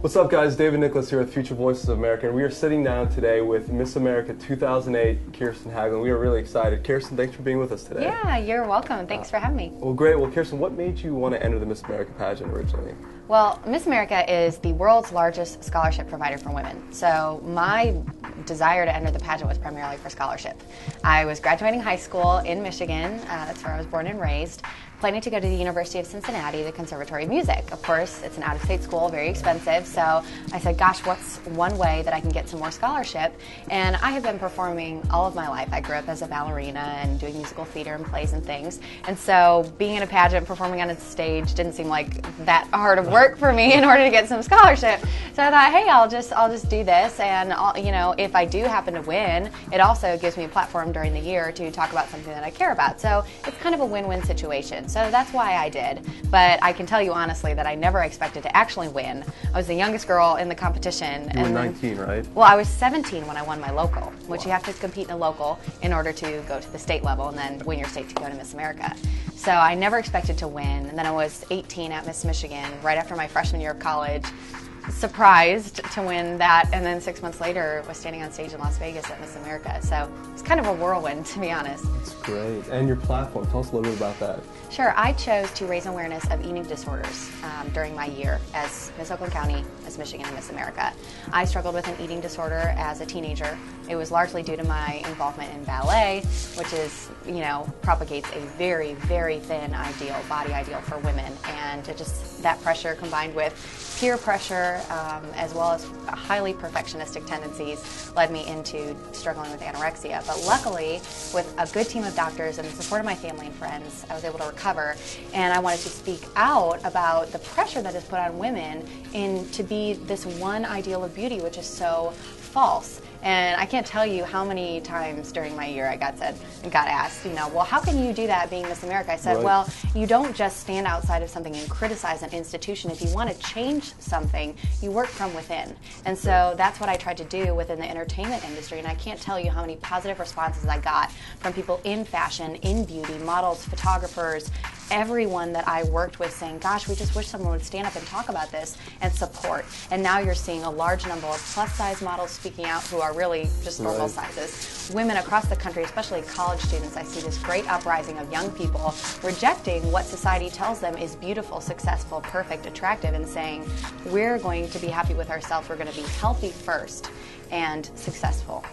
What's up, guys? David Nicholas here with Future Voices of America, and we are sitting down today with Miss America 2008, Kirsten Haglund. We are really excited. Kirsten, thanks for being with us today. Yeah, you're welcome. Thanks for having me. Well, great. Well, Kirsten, what made you want to enter the Miss America pageant originally? Well, Miss America is the world's largest scholarship provider for women. So my desire to enter the pageant was primarily for scholarship. I was graduating high school in Michigan. That's where I was born and raised. Planning to go to the University of Cincinnati, the Conservatory of Music. Of course, it's an out-of-state school, very expensive, so I said, gosh, what's one way that I can get some more scholarship? And I have been performing all of my life. I grew up as a ballerina and doing musical theater and plays and things, and so being in a pageant, performing on a stage didn't seem like that hard of work for me in order to get some scholarship. So I thought, hey, I'll just do this, and if I do happen to win, it also gives me a platform during the year to talk about something that I care about. So it's kind of a win-win situation. So that's why I did. But I can tell you honestly that I never expected to actually win. I was the youngest girl in the competition. You were 19, right? Well, I was 17 when I won my local, which you have to compete in a local in order to go to the state level and then win your state to go to Miss America. So I never expected to win. And then I was 18 at Miss Michigan, right after my freshman year of college. Surprised to win that, and then 6 months later was standing on stage in Las Vegas at Miss America. So it's kind of a whirlwind, to be honest. That's great. And your platform, tell us a little bit about that. Sure. I chose to raise awareness of eating disorders during my year as Miss Oakland County, Miss Michigan, and Miss America. I struggled with an eating disorder as a teenager. It was largely due to my involvement in ballet, which is, propagates a very, very thin body ideal for women. And that pressure combined with peer pressure, as well as highly perfectionistic tendencies, led me into struggling with anorexia. But luckily, with a good team of doctors and the support of my family and friends, I was able to recover. And I wanted to speak out about the pressure that is put on women to be this one ideal of beauty, which is so false. And I can't tell you how many times during my year I got asked, well, how can you do that being Miss America? I said, right. Well, you don't just stand outside of something and criticize an institution. If you want to change something, you work from within. And so that's what I tried to do within the entertainment industry. And I can't tell you how many positive responses I got from people in fashion, in beauty, models, photographers, everyone that I worked with saying, gosh, we just wish someone would stand up and talk about this and support. And now you're seeing a large number of plus-size models speaking out who are really just normal sizes. Women across the country, especially college students, I see this great uprising of young people rejecting what society tells them is beautiful, successful, perfect, attractive, and saying, we're going to be happy with ourselves, we're going to be healthy first and successful.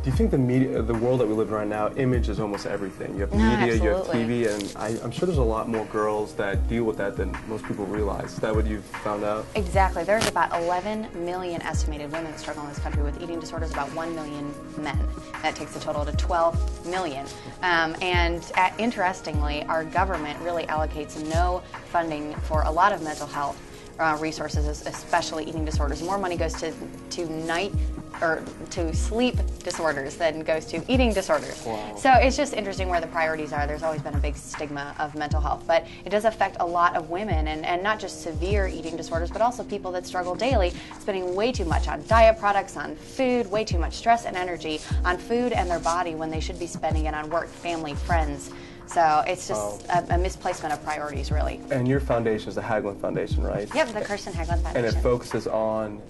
Do you think the media, the world that we live in right now, image is almost everything? You have media, you have TV, and I'm sure there's a lot more girls that deal with that than most people realize. Is that what you've found out? Exactly. There's about 11 million estimated women struggling in this country with eating disorders, about 1 million men. That takes the total to 12 million. Interestingly, our government really allocates no funding for a lot of mental health resources, especially eating disorders. More money goes to sleep disorders than goes to eating disorders. Wow. So it's just interesting where the priorities are. There's always been a big stigma of mental health, but it does affect a lot of women, and not just severe eating disorders, but also people that struggle daily, spending way too much on diet products, on food, way too much stress and energy on food and their body when they should be spending it on work, family, friends. So it's just a misplacement of priorities, really. And your foundation is the Haglund Foundation, right? Yep, the Kirsten Haglund Foundation. And it focuses on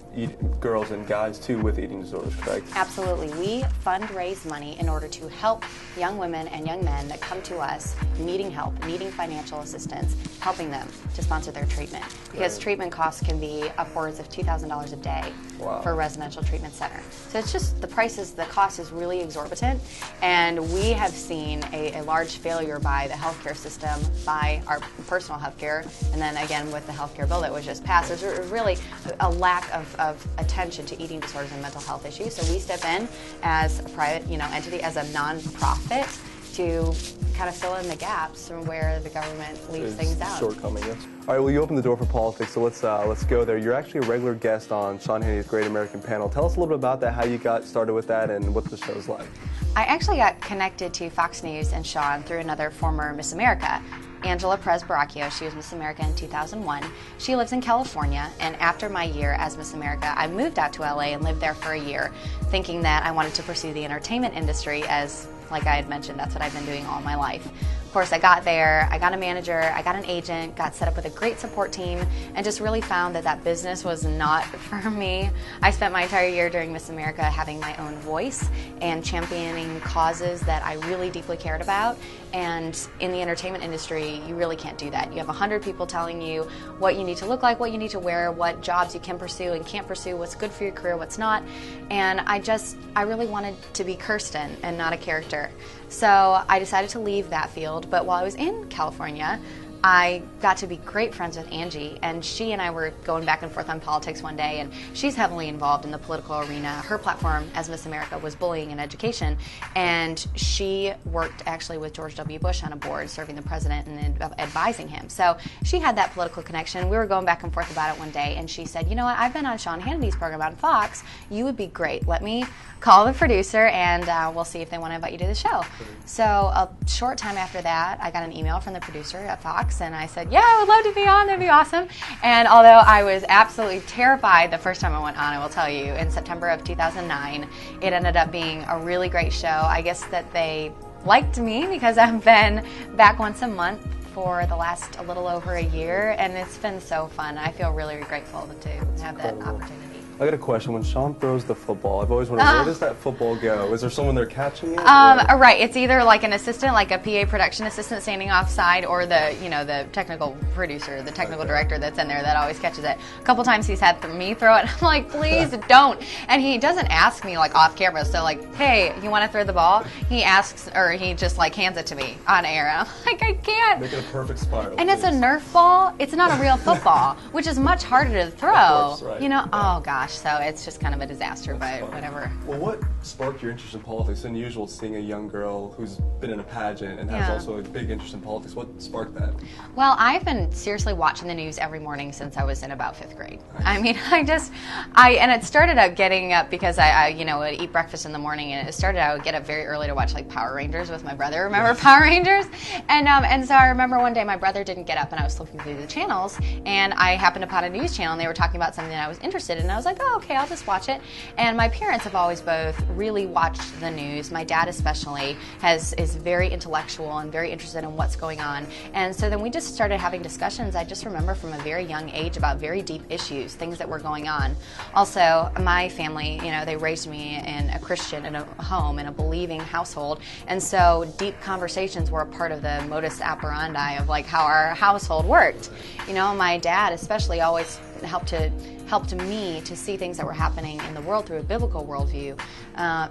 girls and guys, too, with eating disorders, correct? Absolutely. We fundraise money in order to help young women and young men that come to us needing help, needing financial assistance, helping them to sponsor their treatment. Because treatment costs can be upwards of $2,000 a day for a residential treatment center. So it's just the cost is really exorbitant, and we have seen a large failure by the healthcare system, by our personal healthcare, and then again with the healthcare bill that was just passed. There's really a lack of attention to eating disorders and mental health issues. So we step in as a private entity, as a non-profit, to kind of fill in the gaps from where the government leaves things out. Shortcoming, yes. All right, well, you opened the door for politics, so let's go there. You're actually a regular guest on Sean Hannity's Great American Panel. Tell us a little bit about that, how you got started with that, and what the show's like. I actually got connected to Fox News and Sean through another former Miss America. Angela Perez-Baracchio. She was Miss America in 2001. She lives in California, and after my year as Miss America, I moved out to LA and lived there for a year, thinking that I wanted to pursue the entertainment industry as, like I had mentioned, that's what I've been doing all my life. Of course, I got there, I got a manager, I got an agent, got set up with a great support team, and just really found that that business was not for me. I spent my entire year during Miss America having my own voice and championing causes that I really deeply cared about. And in the entertainment industry, you really can't do that. You have 100 people telling you what you need to look like, what you need to wear, what jobs you can pursue and can't pursue, what's good for your career, what's not. And I really wanted to be Kirsten and not a character. So I decided to leave that field, but while I was in California, I got to be great friends with Angie, and she and I were going back and forth on politics one day, and she's heavily involved in the political arena. Her platform as Miss America was bullying and education, and she worked actually with George W. Bush on a board serving the president and advising him. So she had that political connection. We were going back and forth about it one day, and she said, you know what, I've been on Sean Hannity's program on Fox. You would be great. Let me call the producer, and we'll see if they want to invite you to the show. So a short time after that, I got an email from the producer at Fox, and I said, yeah, I would love to be on. That'd be awesome. And although I was absolutely terrified the first time I went on, I will tell you, in September of 2009, it ended up being a really great show. I guess that they liked me because I've been back once a month for the last a little over a year, and it's been so fun. I feel really grateful to have that opportunity. I got a question. When Sean throws the football, I've always wondered, where does that football go? Is there someone there catching it? Right. It's either like an assistant, like a PA production assistant standing offside, or the technical producer, the technical director that's in there that always catches it. A couple times he's had me throw it. I'm like, please don't. And he doesn't ask me like off camera. So like, hey, you want to throw the ball? He asks, or he just like hands it to me on air. And I'm like, I can't. Make it a perfect spiral. And it's a Nerf ball. It's not a real football, which is much harder to throw. Of course, right. Yeah. Oh gosh. So it's just kind of a disaster, but whatever. Well, what sparked your interest in politics? It's unusual seeing a young girl who's been in a pageant and has also a big interest in politics. What sparked that? Well, I've been seriously watching the news every morning since I was in about 5th grade. Nice. I mean, and it started out getting up because I would eat breakfast in the morning, and it started out I would get up very early to watch like Power Rangers with my brother. Remember Power Rangers? And so I remember one day my brother didn't get up, and I was flipping through the channels, and I happened upon a news channel, and they were talking about something that I was interested in, and I was like, oh, okay, I'll just watch it. And my parents have always both really watched the news. My dad especially is very intellectual and very interested in what's going on. And so then we just started having discussions, I just remember from a very young age, about very deep issues, things that were going on. Also, my family, they raised me in a Christian, in a home, in a believing household. And so deep conversations were a part of the modus operandi of like how our household worked. My dad especially always helped me to see things that were happening in the world through a biblical worldview.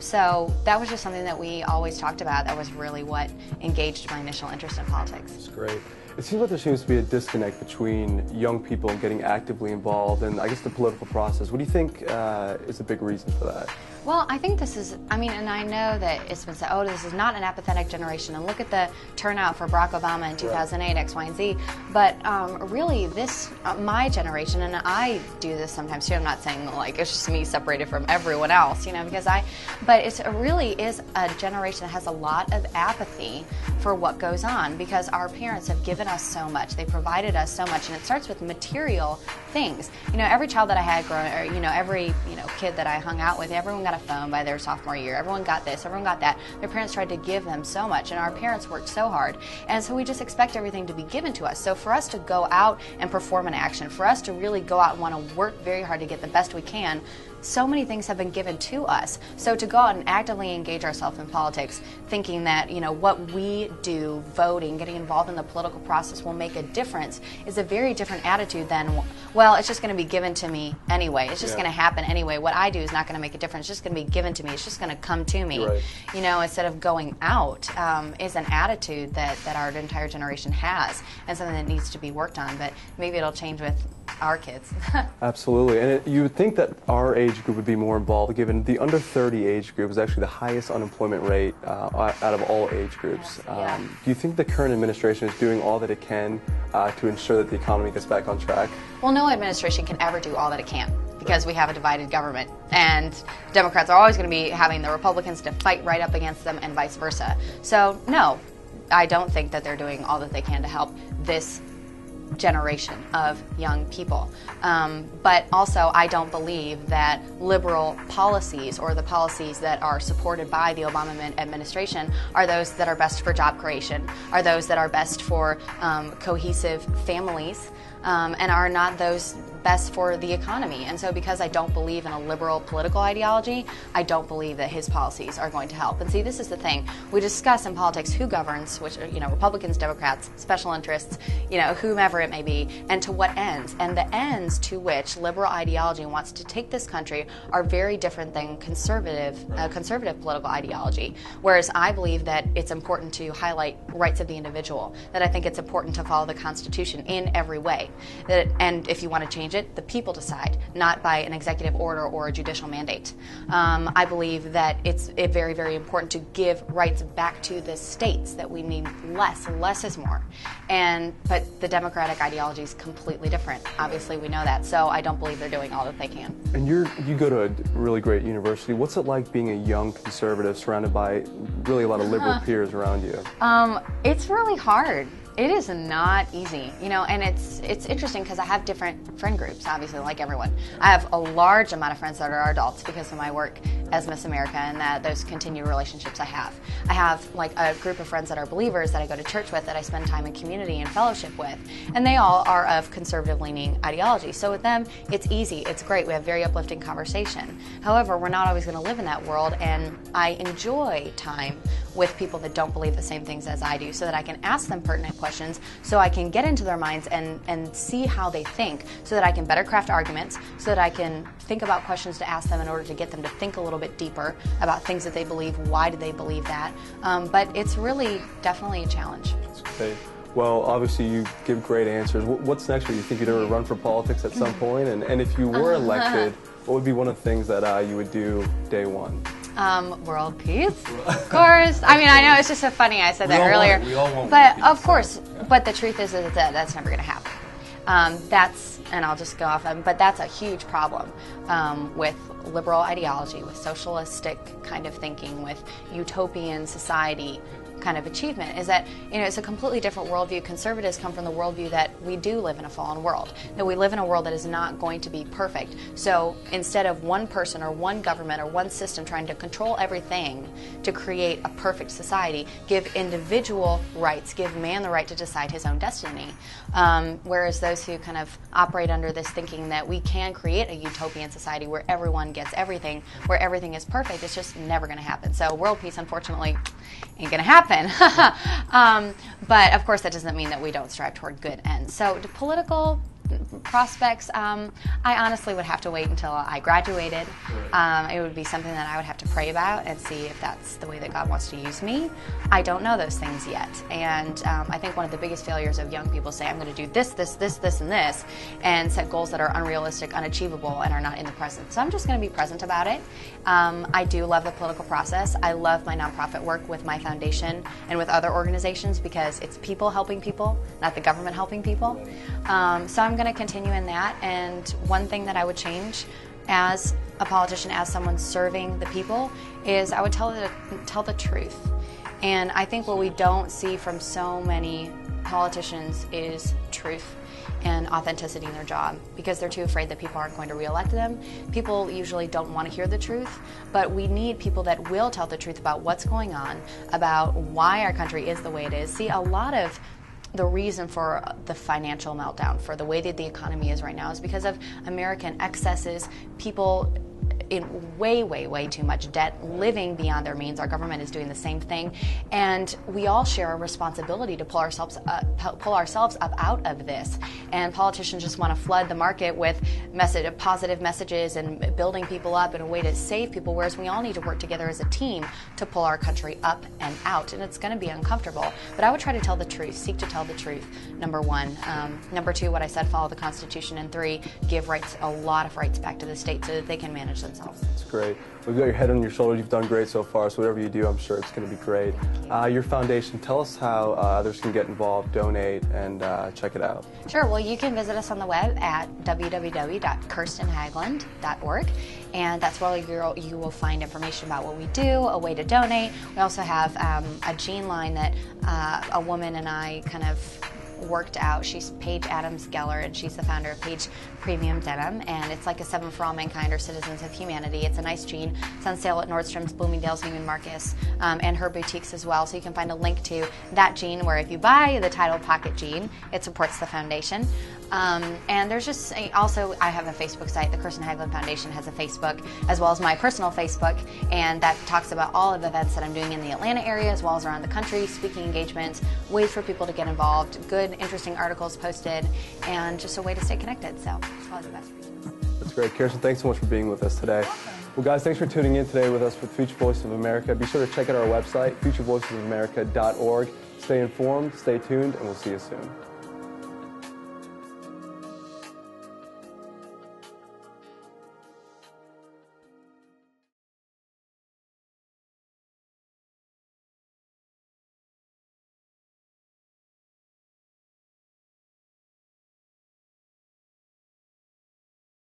So that was just something that we always talked about. That was really what engaged my initial interest in politics. That's great. It seems like there seems to be a disconnect between young people getting actively involved and I guess the political process. What do you think is a big reason for that? Well, I think this is, and I know that it's been said, oh, this is not an apathetic generation, and look at the turnout for Barack Obama in 2008, X, Y, and Z. But really, my generation, and I do this sometimes too, I'm not saying like it's just me separated from everyone else, but it really is a generation that has a lot of apathy for what goes on because our parents have given us so much, they provided us so much, and it starts with material things. Every child that I had growing, or every kid that I hung out with, everyone got a phone by their sophomore year. Everyone got this, everyone got that. Their parents tried to give them so much, and our parents worked so hard. And so we just expect everything to be given to us. So for us to go out and perform an action, for us to really go out and want to work very hard to get the best we can, so many things have been given to us. So to go out and actively engage ourselves in politics, thinking that, what we do, voting, getting involved in the political process will make a difference, is a very different attitude than, well, it's just going to be given to me anyway. It's just going to happen anyway. What I do is not going to make a difference. It's just going to be given to me. It's just going to come to me. Right. Instead of going out, is an attitude that our entire generation has, and something that needs to be worked on. But maybe it'll change with our kids. Absolutely. And you would think that our age group would be more involved, given the under 30 age group is actually the highest unemployment rate out of all age groups. Do you think the current administration is doing all that it can to ensure that the economy gets back on track? Well, no administration can ever do all that it can, because we have a divided government, and Democrats are always going to be having the Republicans to fight right up against them and vice versa. So no, I don't think that they're doing all that they can to help this generation of young people. But also, I don't believe that liberal policies or the policies that are supported by the Obama administration are those that are best for job creation, are those that are best for cohesive families, and are not those best for the economy. And so because I don't believe in a liberal political ideology, I don't believe that his policies are going to help. And see, this is the thing. We discuss in politics who governs, which are, Republicans, Democrats, special interests, whomever it may be, and to what ends. And the ends to which liberal ideology wants to take this country are very different than conservative political ideology. Whereas I believe that it's important to highlight rights of the individual, that I think it's important to follow the Constitution in every way. And if you want to change it, the people decide, not by an executive order or a judicial mandate. I believe that it's very, very important to give rights back to the states, that we need less. Less is more. But the Democratic ideology is completely different. Obviously, we know that. So I don't believe they're doing all that they can. And you go to a really great university. What's it like being a young conservative surrounded by really a lot of liberal peers around you? It's really hard. It is not easy, and it's interesting because I have different friend groups, obviously, like everyone. I have a large amount of friends that are adults because of my work as Miss America and those continued relationships I have. I have like a group of friends that are believers that I go to church with, that I spend time in community and fellowship with, and they all are of conservative-leaning ideology. So with them, it's easy, it's great, we have very uplifting conversation. However, we're not always going to live in that world, and I enjoy time with people that don't believe the same things as I do, so that I can ask them pertinent questions, so I can get into their minds and see how they think, so that I can better craft arguments, so that I can think about questions to ask them in order to get them to think a little bit deeper about things that they believe, why do they believe that. But it's really definitely a challenge. That's great. Well, obviously you give great answers. What's next for you? You think you'd ever run for politics at some point? And if you were elected, what would be one of the things that you would do day one? World peace, of course. I mean, I know it's just so funny I said that earlier. We all want but world of peace. course, Yeah. but the truth is that that's never going to happen. And I'll just go off, but that's a huge problem with liberal ideology, with socialistic kind of thinking, with utopian society kind of achievement, is that it's a completely different worldview. Conservatives come from the worldview that we do live in a fallen world, that we live in a world that is not going to be perfect. So instead of one person or one government or one system trying to control everything to create a perfect society, give individual rights, give man the right to decide his own destiny. Whereas those who kind of operate under this thinking that we can create a utopian society where everyone gets everything, where everything is perfect, it's just never going to happen. So world peace, unfortunately, ain't going to happen. But of course that doesn't mean that we don't strive toward good ends. So the political prospects, I honestly would have to wait until I graduated. It would be something that I would have to pray about and see if that's the way that God wants to use me. I don't know those things yet. And I think one of the biggest failures of young people say, I'm going to do this, this, this, this, and this, and set goals that are unrealistic, unachievable, and are not in the present. So I'm just going to be present about it. I do love the political process. I love my nonprofit work with my foundation and with other organizations because it's people helping people, not the government helping people. So I'm going to continue in that, and one thing that I would change as a politician, as someone serving the people, is I would tell the truth. And I think what we don't see from so many politicians is truth and authenticity in their job, because they're too afraid that people aren't going to re-elect them. People usually don't want to hear the truth, but we need people that will tell the truth about what's going on, about why our country is the way it is. See, a lot of the reason for the financial meltdown, for the way that the economy is right now, is because of American excesses, people in way, way, way too much debt, living beyond their means. Our government is doing the same thing, and we all share a responsibility to pull ourselves up out of this. And politicians just want to flood the market with positive messages and building people up in a way to save people, whereas we all need to work together as a team to pull our country up and out. And it's going to be uncomfortable, but I would try to tell the truth, seek to tell the truth, number one. Number two, what I said, follow the Constitution. And three, give a lot of rights back to the state so that they can manage themselves. That's great. We've got your head on your shoulders. You've done great so far, so whatever you do, I'm sure it's going to be great. Your foundation, tell us how others can get involved, donate, and check it out. Sure. Well, you can visit us on the web at www.kirstenhaglund.org, and that's where you will find information about what we do, a way to donate. We also have a gene line that a woman and I kind of worked out. She's Paige Adams Geller, and she's the founder of Paige Premium Denim, and it's like a 7 for All Mankind or Citizens of Humanity. It's a nice jean. It's on sale at Nordstrom's, Bloomingdale's, Neiman Marcus, and her boutiques as well. So you can find a link to that jean where if you buy the Title Pocket jean, it supports the foundation. And there's just also, I have a Facebook site. The Kirsten Haglund Foundation has a Facebook, as well as my personal Facebook, and that talks about all of the events that I'm doing in the Atlanta area as well as around the country, speaking engagements, ways for people to get involved, good, interesting articles posted, and just a way to stay connected. So it's probably the best reason. That's great. Kirsten, thanks so much for being with us today. Well, guys, thanks for tuning in today with us with Future Voices of America. Be sure to check out our website, futurevoicesofamerica.org. Stay informed, stay tuned, and we'll see you soon.